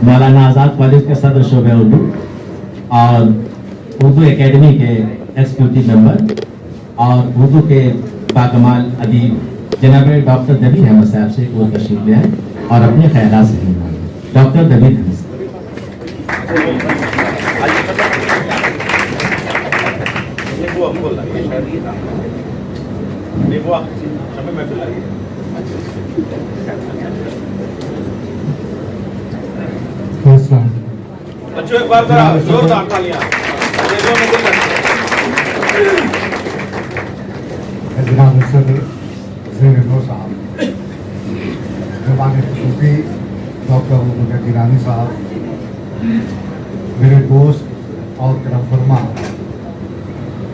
मौलाना आज़ाद college के सदर शोबे उर्दू और उर्दू एकेडमी के एग्जीक्यूटिव मेंबर और उर्दू के बाकमाल अदीब जनाब डॉक्टर दबीर अहमद साहब से वो तशरीफ ले आए और अपने ख्यालात से डॉक्टर दबीर अहमद बच्चों एक बार जरा जोरदार तालियां। जनाब सदर ज़ेर-ए-नूर साहब, मेहमान खुशूसी डॉक्टर मुबीन गिलानी साहब, मेरे दोस्त और करम फरमा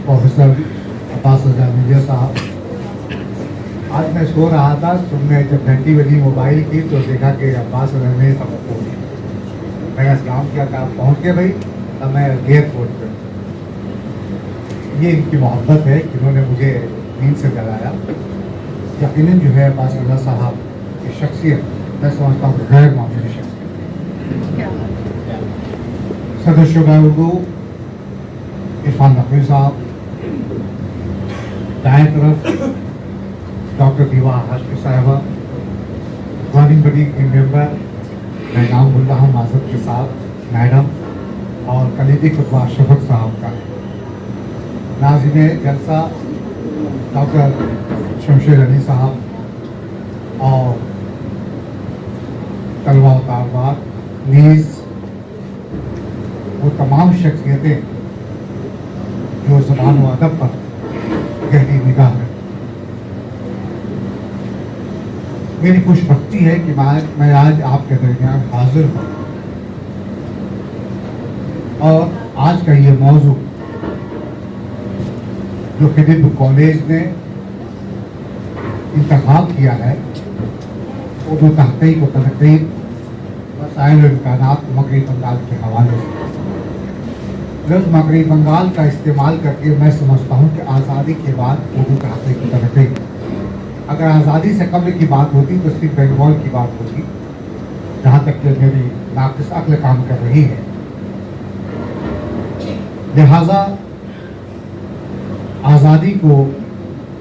प्रोफेसर अब्बास रज़ा साहब। आज मैं सो रहा था, तुमने जब घंटी बजी मोबाइल की तो देखा कि अब्बास ने सबको मैंने सलाम किया कि आप पहुँच गए भाई, तब मैं एयरपोर्ट पर। ये इनकी मोहब्बत है कि इन्होंने मुझे नींद से जगाया। यकीनन जो है अब्बास रज़ा साहब की शख्सियत मैं समझता हूँ गैर मामूली शख्सियत। सदर शोबा उर्दू इरफान नकवी साहब, दाएं तरफ डॉक्टर दीवा हाशमी साहिबा, गवर्निंग बॉडी की मेंबर मैं नाम बोल रहा हूँ माजरत के साथ मैडम, और कलीदी खुतबा शफक साहब का, नाज़िम जलसा डॉक्टर शमशेर अली साहब और तलबा व तालबात, नीज़ वो तमाम शख्सियतें जो ज़बान व अदब पर गहरी निगाह है। मेरी खुशबख्ती है कि मैं आज आपके दरमियान हाजिर हूँ और आज का ये मौजू जो खिदिब कॉलेज ने इंतखाब किया है उर्दू तहक़ीक़ व तनक़ीद वसाइल व इम्कानात मग़रिबी बंगाल के हवाले से। लफ्ज़ मग़रिबी बंगाल का इस्तेमाल करके मैं समझता हूँ कि आज़ादी के बाद उर्दू तहक़ीक़ व तनक़ीद, अगर आज़ादी से कब्ल की बात होती तो सिर्फ बंगाल की बात होती, जहाँ तक कि मेरी नाक़िस अक्ल काम कर रही है। लिहाजा आज़ादी को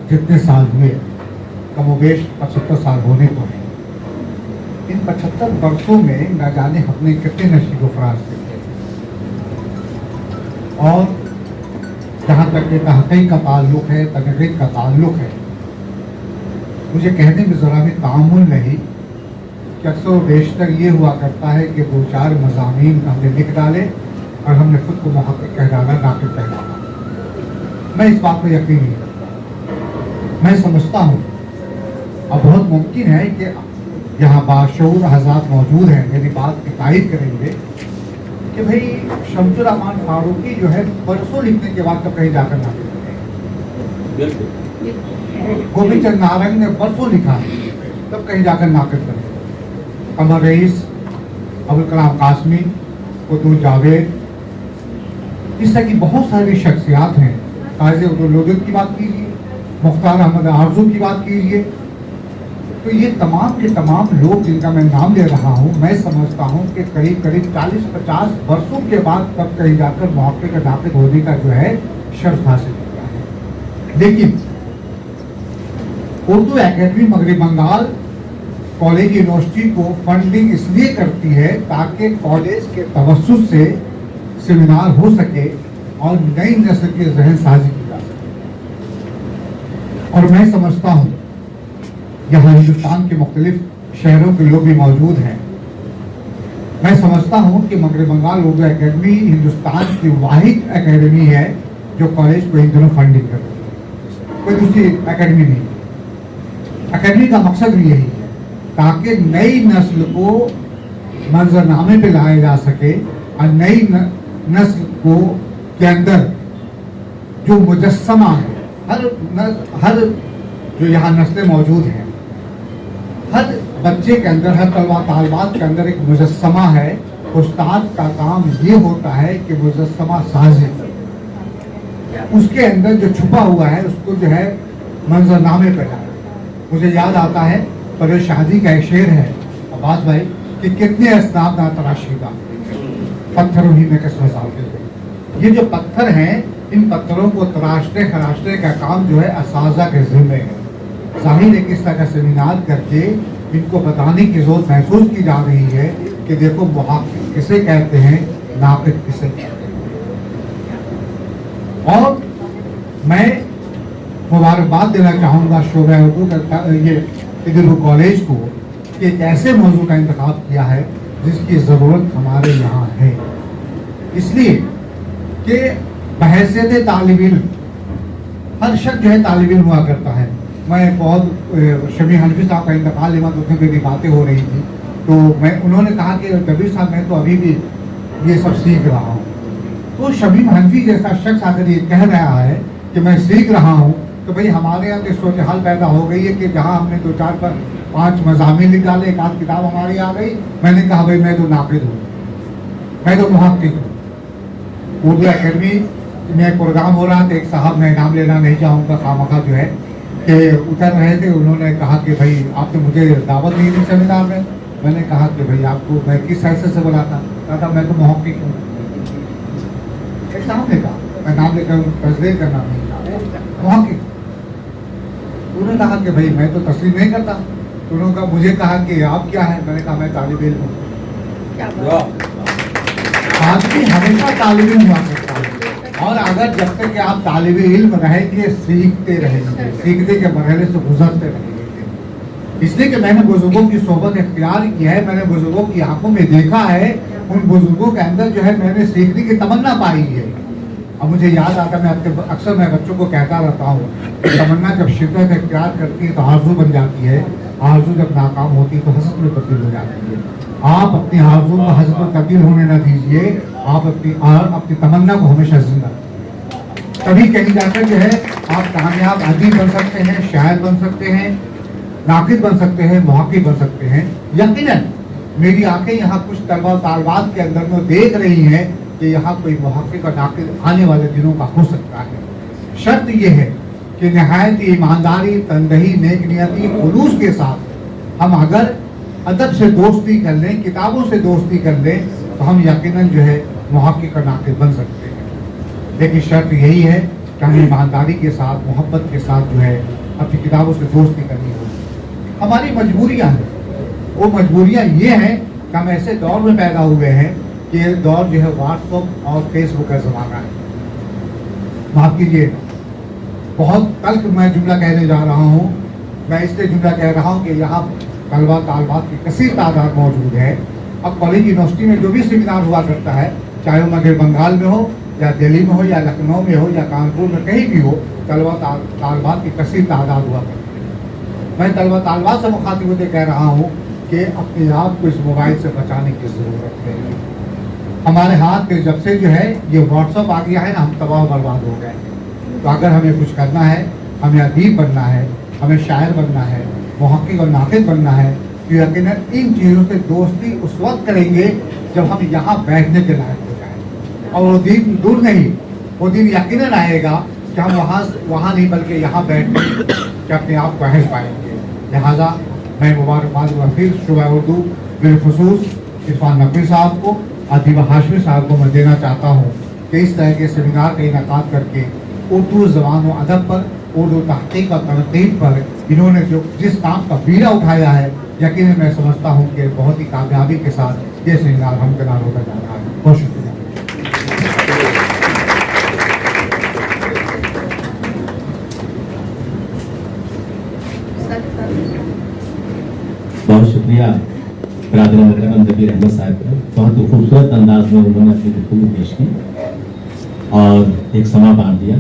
जितने साल हुए कमोबेश 75 साल होने को हैं। इन 75 वर्षों में न जाने हमने कितने नशीब फराज देखे, और जहाँ तक कि तहक़ीक़ का ताल्लुक़ है, तनक़ीद का ताल्लुक़ है, मुझे कहने में ज़रा भी तामुल नहीं कि अक्सर बेशतर ये हुआ करता है कि 2-4 मज़ामीन हमने लिख डाले और हमने खुद को मुहक़्क़िक़ कह डाला, नाक़िद कह डाला। मैं इस बात पर यकीन नहीं करता। मैं समझता हूँ अब बहुत मुमकिन है कि यहाँ बाशऊर हज़रात मौजूद हैं, मेरी बात की तारीफ़ करेंगे कि भाई शम्सुर रहमान फारूकी जो है परसों लिखने के बाद तब कहीं जाकर नाक़िद करें। गोविंद चंद नारंग ने परसों लिखा तब कहीं जाकर नाक़िद करें। कमर रईस, अबुल कलाम कासमी, कुतुब जावेद, इस तरह की बहुत सारी शख्सियात हैं। काज़ी अब्दुल की बात कीजिए, मुख्तार अहमद आरजू की बात कीजिए, तो ये तमाम के तमाम लोग जिनका मैं नाम ले रहा हूँ, मैं समझता हूँ कि करीब 40-50 वर्षों के बाद तब कहीं जाकर मुहक़्क़िक़ नाक़िद होने का जो है शर्फ हासिल किया है। लेकिन उर्दू एकेडमी मग़रिबी बंगाल कॉलेज यूनिवर्सिटी को फंडिंग इसलिए करती है ताकि कॉलेज के तवस्सुस से सेमिनार हो सके और नई नस्ल की ज़हन साजी की जा सके। और मैं समझता हूँ यहाँ हिंदुस्तान के मुख्तलिफ शहरों के लोग भी मौजूद हैं। मैं समझता हूँ कि मग़रिबी बंगाल उर्दू एकेडमी हिंदुस्तान की वाहिद एकेडमी है जो कॉलेज को इन दिनों फंडिंग कर रही है, कोई दूसरी एकेडमी नहीं। एकेडमी का मकसद भी यही है ताकि नई नस्ल को मंजरनामे पे लाया जा सके और नई नस्ल को के अंदर जो मुजस्समा है, हर जो यहाँ नस्लें मौजूद हैं, हर बच्चे के अंदर, हर तलबा तालबात के अंदर एक मुजस्समा है। उस्ताद का काम ये होता है कि मुजस्समा साज़ी, उसके अंदर जो छुपा हुआ है उसको जो है मंजरनामे पर लाए। मुझे याद आता है परवेज़ शादी का एक शेर है, अब्बास भाई, कि कितने असनाद ना तराशीदा पत्थरों ही में किस मिसाल के थे। ये जो पत्थर हैं, इन पत्थरों को तराशने खराशने का काम जो है असाजा के जिम्मे है। जाहिर है कि इस तरह का सेमिनार करके इनको बताने की जरूरत महसूस की जा रही है कि देखो मुहाक्किक किसे कहते हैं, नाक़िद किसे कहते हैं। और मैं मुबारकबाद देना चाहूँगा शोबा उर्दू का ये इधर कॉलेज को कि एक ऐसे मौजू का इंतखाब किया है जिसकी ज़रूरत हमारे यहाँ है, इसलिए कि बहैसियत तालिब इल्म हर शख्स जो है तालिब इल्म हुआ करता है। मैं बहुत शमी हनफी साहब का इंतकाल हुआ तो उसमें भी बातें हो रही थी, तो उन्होंने कहा कि कबीर साहब मैं तो अभी भी ये सब सीख रहा हूँ। तो शमीम हनफी जैसा शख्स अगर ये कह रहा है कि मैं सीख रहा हूँ, तो भाई हमारे यहाँ तो सूरत हाल पैदा हो गई है कि जहाँ हमने 2-4-5 मज़ामीन लिख डाले, एक आध किताब हमारी आ गई, मैंने कहा भाई मैं तो नाक़िद हूँ, मैं तो मुहक्किक हूँ। उर्दू एकेडमी में एक प्रोग्राम हो रहा था, एक साहब मैं नाम लेना नहीं चाहूँगा खामखा जो है कि उतर रहे थे, उन्होंने कहा कि भाई आपने मुझे दावत नहीं दी सेमिनार में। मैंने कहा कि भाई आपको मैं किस हैसियत से बुलाता, कहा था मैं तो मुहक्किक हूँ। एक साहब ने कहा, मैं नाम लेकर तस्दीर करना नहीं चाहता, मुहक्किक। उन्होंने कहा कि भाई मैं तो तस्लीम नहीं करता। उन्होंने कहा मुझे कहा कि आप क्या है, मैंने कहा मैं तालिब इल्म हूँ। आदमी हमेशा तालिब इल्म हुआ करता है, और अगर जब तक कि आप तालिब इल्म रहेंगे सीखते रहेंगे, सीखने के मरहले से गुजरते रहेंगे। इसलिए कि मैंने बुजुर्गों की सोबत इख्तियार की है, मैंने बुजुर्गों की आंखों में देखा है, उन बुजुर्गों के अंदर जो है मैंने सीखने की तमन्ना पाई है। अब मुझे याद आता है, मैं अक्सर मैं बच्चों को कहता रहता हूँ कि तमन्ना जब शिद्दत इख्तियार करती है तो आरज़ू बन जाती है, आरज़ू जब नाकाम होती है तो हसरत में तब्दील हो जाती है। आप अपनी आरज़ू को हसरत में तब्दील होने न दीजिए, आप अपनी तमन्ना को हमेशा जिंदा, तभी कहीं जाकर जो है आप कामयाब अदीब बन सकते हैं, शायर बन सकते हैं, नाक़िद बन सकते हैं, मुहक्किक बन सकते हैं। यकीनन मेरी आंखें यहाँ कुछ तलबा तालिबात के अंदर में देख रही हैं कि यहाँ कोई मुहक्किक और नाक़िद आने वाले दिनों का हो सकता है। शर्त यह है कि नहायत ईमानदारी, तंदही, नेक नियती, खुलूस के साथ हम अगर अदब से दोस्ती कर लें, किताबों से दोस्ती कर लें, तो हम यकीनन जो है मुहक्किक और नाक़िद बन सकते हैं। लेकिन शर्त यही है कि हमें ईमानदारी के साथ, मोहब्बत के साथ जो है अपनी किताबों से दोस्ती करनी होगी। हमारी मजबूरियाँ हैं, वो मजबूरियाँ ये हैं कि हम ऐसे दौर में पैदा हुए हैं कि ये दौर जो है व्हाट्सएप और फेसबुक का ज़माना है। माफ़ कीजिए, बहुत तल्ख मैं जुमला कहने जा रहा हूँ। मैं इसलिए जुमला कह रहा हूँ कि यहाँ तलबा तालिबात की कसीर तादाद मौजूद है। अब कॉलेज यूनिवर्सिटी में जो भी सेमिनार हुआ करता है, चाहे वो मगर बंगाल में हो या दिल्ली में हो या लखनऊ में हो या कानपुर में कहीं भी हो, तलबा तालिबात की कसीर तादाद हुआ करती है। मैं तलबा तालिबात से मुखातिब होकर कह रहा हूँ कि अपने आप को इस मोबाइल से बचाने की ज़रूरत है। हमारे हाथ पे जब से जो है ये व्हाट्सअप आ गया है ना, हम तबाह बर्बाद हो गए। तो अगर हमें कुछ करना है, हमें अदीब बनना है, हमें शायर बनना है, मुहक्किक और नाक़िद बनना है, तो यकीनन इन चीज़ों से दोस्ती उस वक्त करेंगे जब हम यहाँ बैठने के लायक हो जाए। और वो दिन दूर नहीं, वो दिन यकीनन आएगा कि हम वहाँ नहीं बल्कि यहाँ बैठ के अपने आप को अहल पाएंगे। लिहाजा मैं मुबारकबाद फिर शोबा उर्दू बिलखुसूस इरफान नकवी साहब को, अदीब हाशमी साहब को मैं देना चाहता हूँ कि इस तरह के सेमिनार का इनेकाद करके उर्दू ज़बान व अदब पर, उर्दू तहक़ीक़ और तनक़ीद पर इन्होंने जो जिस काम का बीड़ा उठाया है, यकीनन मैं समझता हूँ कि बहुत ही कामयाबी के साथ ये सेमिनार हमकनार होकर जा रहा है। बहुत शुक्रिया। बहुत शुक्रिया बरादर मोहतरम जबीर अहमद साहब का। बहुत ही खूबसूरत अंदाज में उन्होंने अपनी गुफ्तगू पेश की और एक समा बांध दिया।